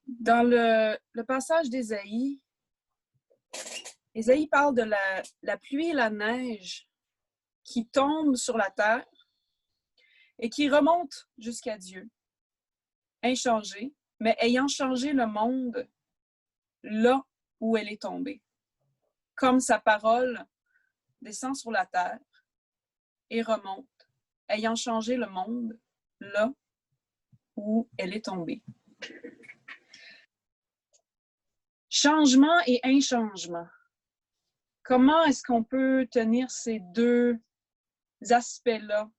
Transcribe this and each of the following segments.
Dans le passage d'Ésaïe, Ésaïe parle de la pluie et la neige qui tombent sur la terre et qui remontent jusqu'à Dieu, inchangée, mais ayant changé le monde là où elle est tombée. Comme sa parole descend sur la terre et remonte, ayant changé le monde là où elle est tombée. Changement et inchangement. Comment est-ce qu'on peut tenir ces deux aspects-là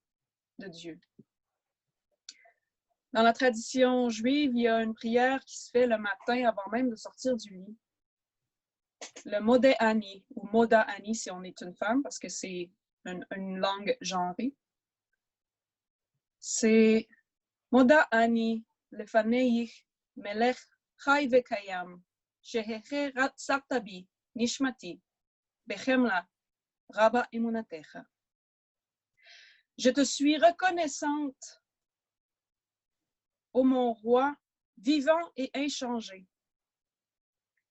de Dieu? Dans la tradition juive, il y a une prière qui se fait le matin avant même de sortir du lit. Le Modéani, ou Moda'ani si on est une femme, parce que c'est une langue genrée. C'est Moda'ani lefaneich melech chai vekayam sheheche sartabi nishmati bechemla rabba emunatecha. Je te suis reconnaissante, ô mon roi, vivant et inchangé,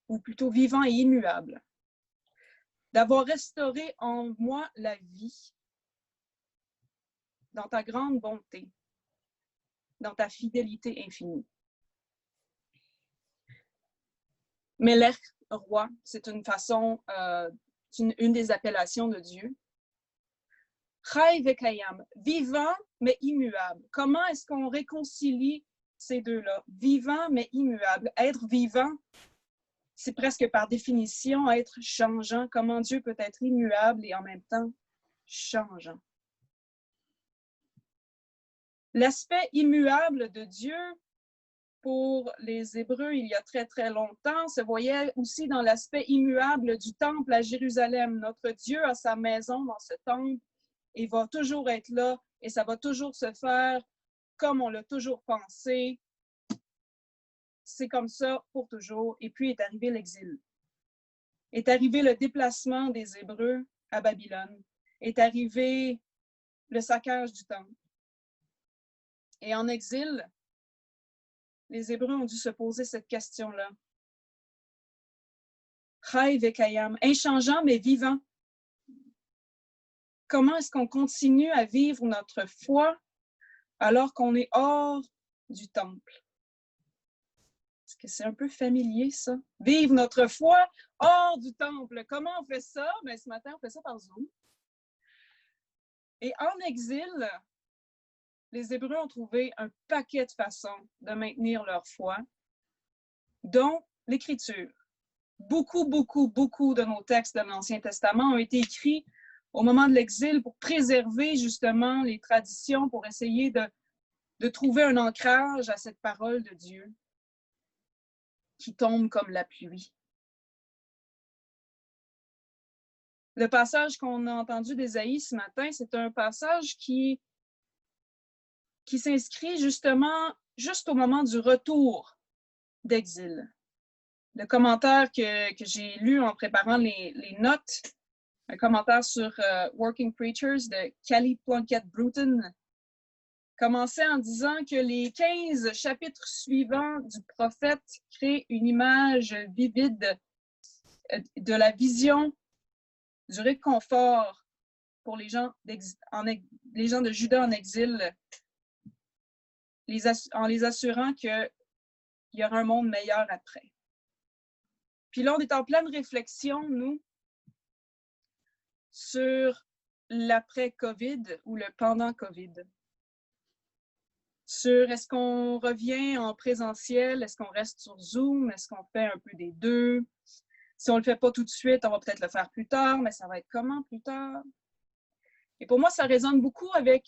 ou plutôt vivant et immuable, d'avoir restauré en moi la vie dans ta grande bonté, dans ta fidélité infinie. Melech, roi, c'est une façon, une des appellations de Dieu. Chai vekayam, vivant mais immuable. Comment est-ce qu'on réconcilie ces deux-là? Vivant mais immuable. Être vivant, c'est presque par définition être changeant. Comment Dieu peut être immuable et en même temps changeant? L'aspect immuable de Dieu, pour les Hébreux, il y a très, très longtemps, se voyait aussi dans l'aspect immuable du temple à Jérusalem. Notre Dieu a sa maison dans ce temple et va toujours être là et ça va toujours se faire comme on l'a toujours pensé. C'est comme ça pour toujours. Et puis est arrivé l'exil. Est arrivé le déplacement des Hébreux à Babylone. Est arrivé le saccage du temple. Et en exil, les Hébreux ont dû se poser cette question-là. Chai vekayam, inchangeant mais vivant. Comment est-ce qu'on continue à vivre notre foi alors qu'on est hors du temple? Est-ce que c'est un peu familier, ça? Vivre notre foi hors du temple. Comment on fait ça? Bien, ce matin, on fait ça par Zoom. Et en exil, les Hébreux ont trouvé un paquet de façons de maintenir leur foi, dont l'Écriture. Beaucoup de nos textes de l'Ancien Testament ont été écrits au moment de l'exil pour préserver justement les traditions, pour essayer de trouver un ancrage à cette parole de Dieu qui tombe comme la pluie. Le passage qu'on a entendu d'Ésaïe ce matin, c'est un passage qui s'inscrit justement juste au moment du retour d'exil. Le commentaire que j'ai lu en préparant les notes, un commentaire sur Working Preachers de Kelly Plunkett-Bruton, commençait en disant que les 15 chapitres suivants du prophète créent une image vivide de la vision du réconfort pour les gens de Juda en exil, en les assurant qu'il y aura un monde meilleur après. Puis là, on est en pleine réflexion, nous, sur l'après-COVID ou le pendant-COVID. Sur est-ce qu'on revient en présentiel, est-ce qu'on reste sur Zoom, est-ce qu'on fait un peu des deux? Si on ne le fait pas tout de suite, on va peut-être le faire plus tard, mais ça va être comment plus tard? Et pour moi, ça résonne beaucoup avec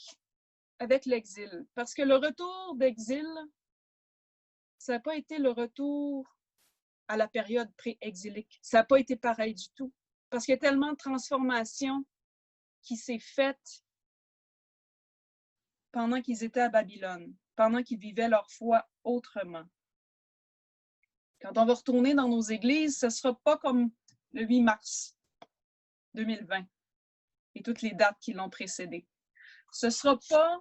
l'exil, parce que le retour d'exil, ça n'a pas été le retour à la période pré-exilique. Ça n'a pas été pareil du tout, parce qu'il y a tellement de transformations qui s'est faite pendant qu'ils étaient à Babylone, pendant qu'ils vivaient leur foi autrement. Quand on va retourner dans nos églises, ce ne sera pas comme le 8 mars 2020 et toutes les dates qui l'ont précédé. Ce ne sera pas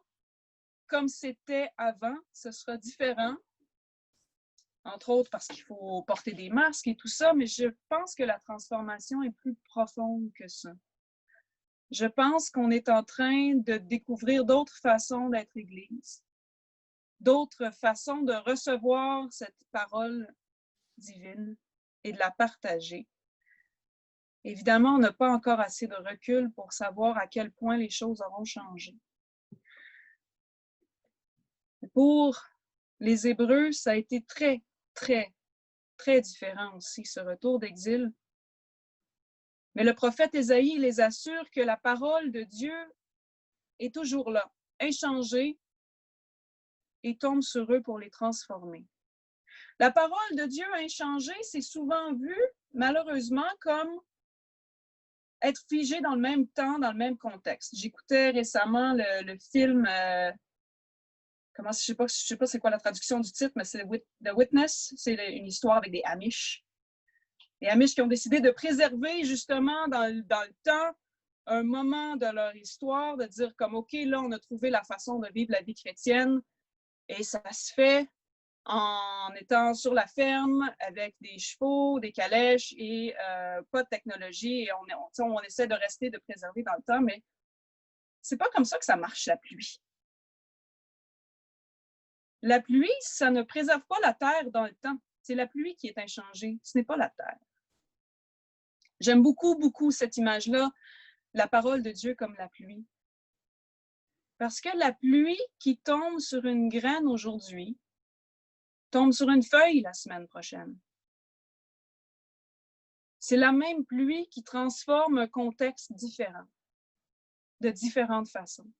comme c'était avant, ce sera différent. entre autres parce qu'il faut porter des masques et tout ça, mais je pense que la transformation est plus profonde que ça. Je pense qu'on est en train de découvrir d'autres façons d'être Église, d'autres façons de recevoir cette parole divine et de la partager. Évidemment, on n'a pas encore assez de recul pour savoir à quel point les choses auront changé. Pour les Hébreux, ça a été très, très, très différent aussi, ce retour d'exil. Mais le prophète Ésaïe les assure que la parole de Dieu est toujours là, inchangée, et tombe sur eux pour les transformer. La parole de Dieu inchangée, c'est souvent vu, malheureusement, comme être figé dans le même temps, dans le même contexte. J'écoutais récemment le film, je sais pas c'est quoi la traduction du titre, mais c'est The Witness, c'est une histoire avec des Amish. Les Amish qui ont décidé de préserver justement dans le temps un moment de leur histoire, de dire comme, OK, là, on a trouvé la façon de vivre la vie chrétienne et ça se fait en étant sur la ferme avec des chevaux, des calèches et pas de technologie. Et on essaie de rester, de préserver dans le temps, mais c'est pas comme ça que ça marche, la pluie. La pluie, ça ne préserve pas la terre dans le temps. C'est la pluie qui est inchangée, ce n'est pas la terre. J'aime beaucoup, beaucoup cette image-là, la parole de Dieu comme la pluie. Parce que la pluie qui tombe sur une graine aujourd'hui tombe sur une feuille la semaine prochaine. C'est la même pluie qui transforme un contexte différent, de différentes façons.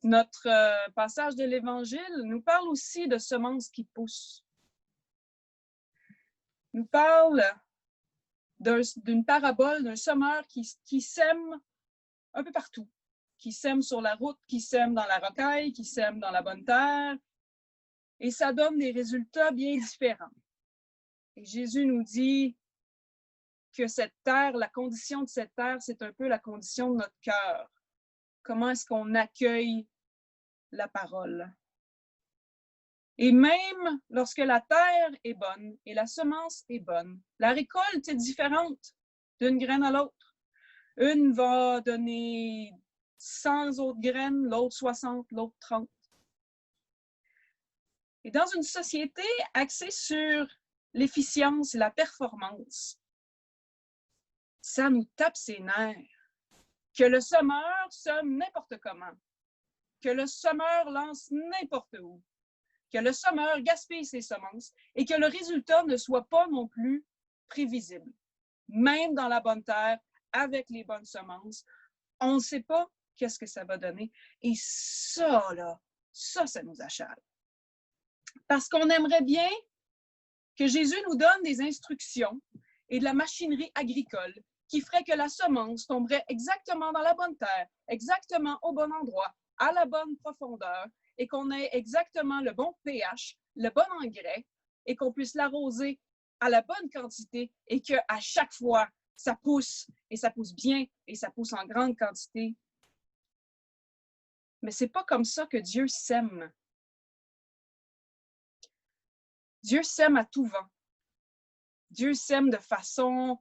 Notre passage de l'Évangile nous parle aussi de semences qui poussent. Nous parle d'une parabole d'un semeur qui sème un peu partout, qui sème sur la route, qui sème dans la rocaille, qui sème dans la bonne terre, et ça donne des résultats bien différents. Et Jésus nous dit que cette terre, la condition de cette terre, c'est un peu la condition de notre cœur. Comment est-ce qu'on accueille la parole? Et même lorsque la terre est bonne et la semence est bonne, la récolte est différente d'une graine à l'autre. Une va donner 100 autres graines, l'autre 60, l'autre 30. Et dans une société axée sur l'efficience et la performance, ça nous tape ses nerfs. Que le semeur sème n'importe comment, que le semeur lance n'importe où, que le semeur gaspille ses semences et que le résultat ne soit pas non plus prévisible. Même dans la bonne terre, avec les bonnes semences, on ne sait pas qu'est-ce que ça va donner. Et ça, là, ça nous achale. Parce qu'on aimerait bien que Jésus nous donne des instructions et de la machinerie agricole qui ferait que la semence tomberait exactement dans la bonne terre, exactement au bon endroit, à la bonne profondeur, et qu'on ait exactement le bon pH, le bon engrais, et qu'on puisse l'arroser à la bonne quantité, et qu'à chaque fois, ça pousse, et ça pousse bien, et ça pousse en grande quantité. Mais c'est pas comme ça que Dieu sème. Dieu sème à tout vent. Dieu sème de façon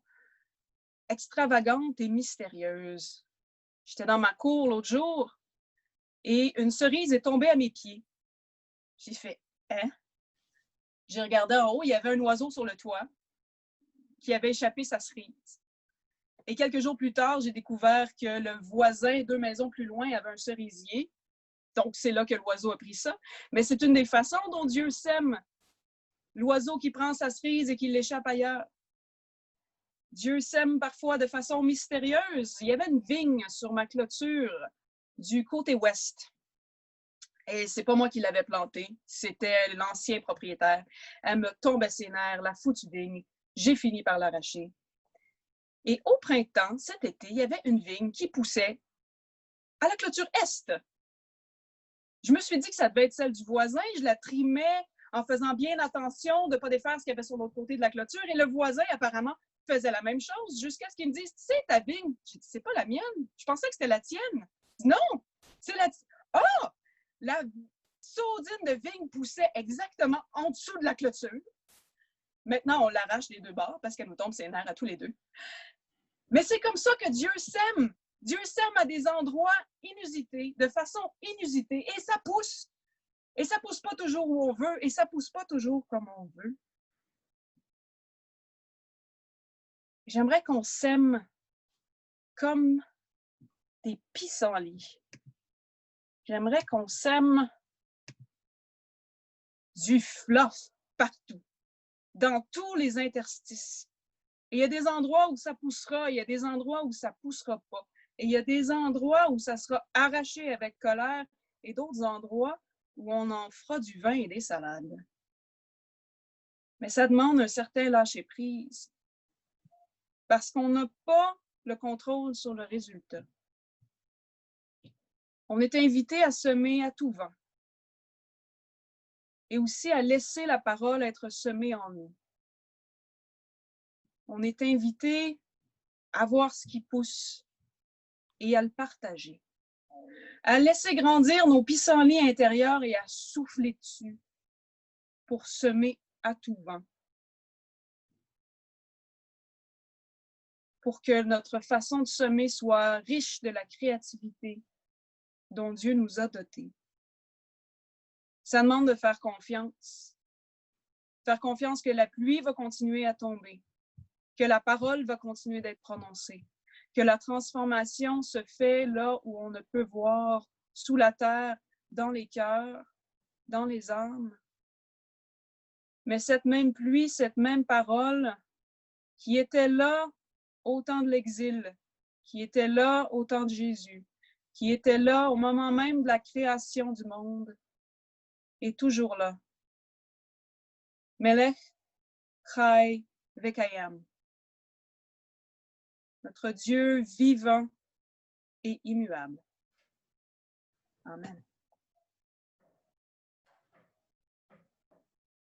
extravagante et mystérieuse. J'étais dans ma cour l'autre jour et une cerise est tombée à mes pieds. J'ai fait « Hein? » J'ai regardé en haut, il y avait un oiseau sur le toit qui avait échappé sa cerise. Et quelques jours plus tard, j'ai découvert que le voisin, 2 maisons plus loin, avait un cerisier. Donc, c'est là que l'oiseau a pris ça. Mais c'est une des façons dont Dieu sème l'oiseau qui prend sa cerise et qui l'échappe ailleurs. Dieu sème parfois de façon mystérieuse. Il y avait une vigne sur ma clôture du côté ouest. Et c'est pas moi qui l'avais plantée, c'était l'ancien propriétaire. Elle me tombait ses nerfs, la foutue vigne. J'ai fini par l'arracher. Et au printemps, cet été, il y avait une vigne qui poussait à la clôture est. Je me suis dit que ça devait être celle du voisin. Je la trimais en faisant bien attention de ne pas défaire ce qu'il y avait sur l'autre côté de la clôture. Et le voisin, apparemment, faisait la même chose jusqu'à ce qu'il me dise « Tu sais, ta vigne, j'ai dit, c'est pas la mienne. Je pensais que c'était la tienne. » Non, c'est la tienne. Ah! saudine de vigne poussait exactement en dessous de la clôture. Maintenant, on l'arrache des deux bords parce qu'elle nous tombe ses nerfs à tous les deux. Mais c'est comme ça que Dieu sème. Dieu sème à des endroits inusités, de façon inusitée, et ça pousse. Et ça pousse pas toujours où on veut, et ça pousse pas toujours comme on veut. J'aimerais qu'on sème comme des pissenlits. J'aimerais qu'on sème du fluff partout, dans tous les interstices. Et il y a des endroits où ça poussera, il y a des endroits où ça ne poussera pas. Et il y a des endroits où ça sera arraché avec colère et d'autres endroits où on en fera du vin et des salades. Mais ça demande un certain lâcher-prise parce qu'on n'a pas le contrôle sur le résultat. On est invité à semer à tout vent et aussi à laisser la parole être semée en nous. On est invité à voir ce qui pousse et à le partager. À laisser grandir nos pissenlits intérieurs et à souffler dessus pour semer à tout vent. Pour que notre façon de semer soit riche de la créativité dont Dieu nous a dotés. Ça demande de faire confiance. Faire confiance que la pluie va continuer à tomber, que la parole va continuer d'être prononcée, que la transformation se fait là où on ne peut voir, sous la terre, dans les cœurs, dans les âmes. Mais cette même pluie, cette même parole qui était là au temps de l'exil, qui était là au temps de Jésus, qui était là au moment même de la création du monde, est toujours là. Melech Chai Vekayam. Notre Dieu vivant et immuable. Amen.